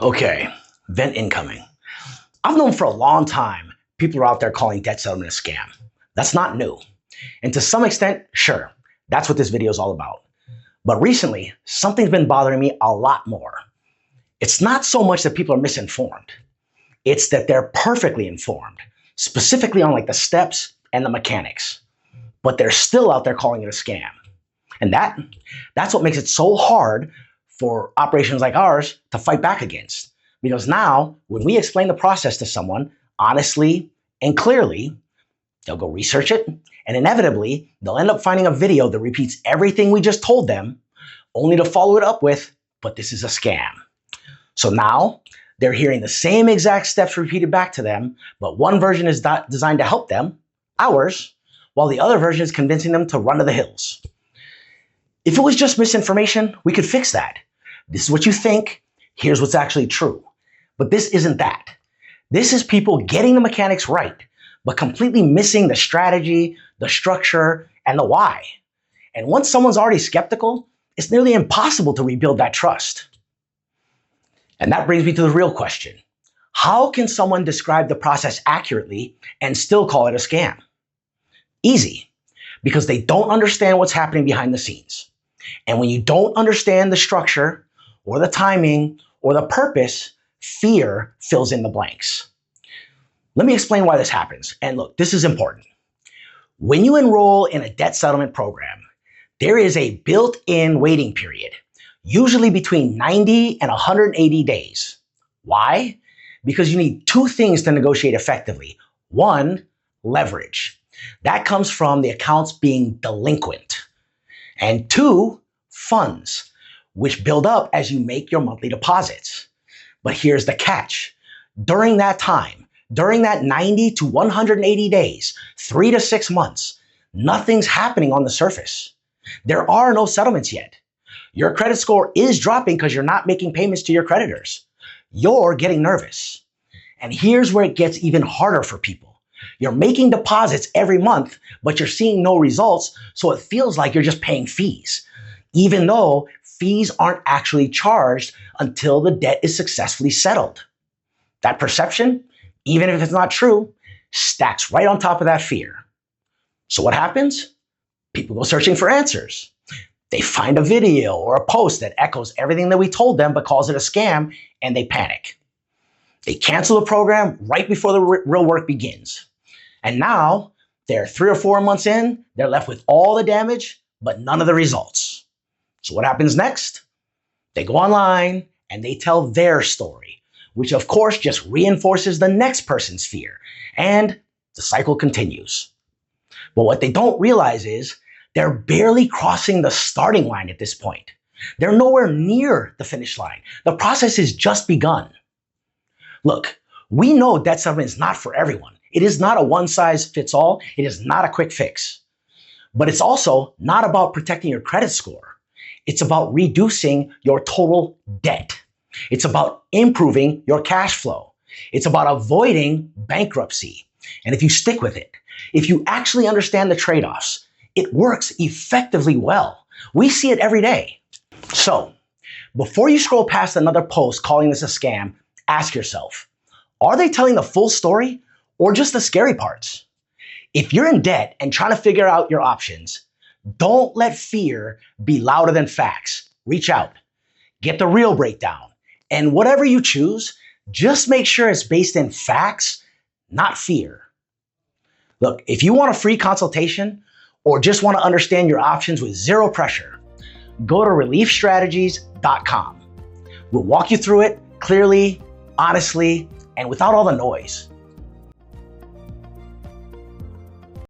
Okay, vent incoming. I've known for a long time people are out there calling debt settlement a scam. That's not new. And to some extent, sure, that's what this video is all about. But recently, something's been bothering me a lot more. It's not so much that people are misinformed. It's that they're perfectly informed, specifically on like the steps and the mechanics. But they're still out there calling it a scam. And that's what makes it so hard for operations like ours to fight back against. Because now, when we explain the process to someone honestly and clearly, they'll go research it, and inevitably, they'll end up finding a video that repeats everything we just told them, only to follow it up with, but this is a scam. So now, they're hearing the same exact steps repeated back to them, but one version is designed to help them, ours, while the other version is convincing them to run to the hills. If it was just misinformation, we could fix that. This is what you think, here's what's actually true. But this isn't that. This is people getting the mechanics right, but completely missing the strategy, the structure, and the why. And once someone's already skeptical, it's nearly impossible to rebuild that trust. And that brings me to the real question. How can someone describe the process accurately and still call it a scam? Easy, because they don't understand what's happening behind the scenes. And when you don't understand the structure or the timing or the purpose, fear fills in the blanks. Let me explain why this happens. And look, this is important. When you enroll in a debt settlement program, there is a built-in waiting period, usually between 90 and 180 days. Why? Because you need two things to negotiate effectively. One, leverage. That comes from the accounts being delinquent. And two, funds, which build up as you make your monthly deposits. But here's the catch. During that time, during that 90 to 180 days, 3 to 6 months, nothing's happening on the surface. There are no settlements yet. Your credit score is dropping because you're not making payments to your creditors. You're getting nervous. And here's where it gets even harder for people. You're making deposits every month, but you're seeing no results, so it feels like you're just paying fees, even though fees aren't actually charged until the debt is successfully settled. That perception, even if it's not true, stacks right on top of that fear. So what happens? People go searching for answers. They find a video or a post that echoes everything that we told them but calls it a scam, and they panic. They cancel the program right before the real work begins. And now, they're 3 or 4 months in, they're left with all the damage, but none of the results. So what happens next? They go online and they tell their story, which of course just reinforces the next person's fear, and the cycle continues. But what they don't realize is they're barely crossing the starting line at this point. They're nowhere near the finish line. The process has just begun. Look, we know debt settlement is not for everyone. It is not a one-size-fits-all. It is not a quick fix. But it's also not about protecting your credit score. It's about reducing your total debt. It's about improving your cash flow. It's about avoiding bankruptcy. And if you stick with it, if you actually understand the trade-offs, it works effectively well. We see it every day. So, before you scroll past another post calling this a scam, ask yourself, are they telling the full story or just the scary parts? If you're in debt and trying to figure out your options, don't let fear be louder than facts. Reach out, get the real breakdown, and whatever you choose, just make sure it's based in facts, not fear. Look, if you want a free consultation or just want to understand your options with zero pressure, go to reliefstrategies.com. We'll walk you through it clearly, honestly, and without all the noise.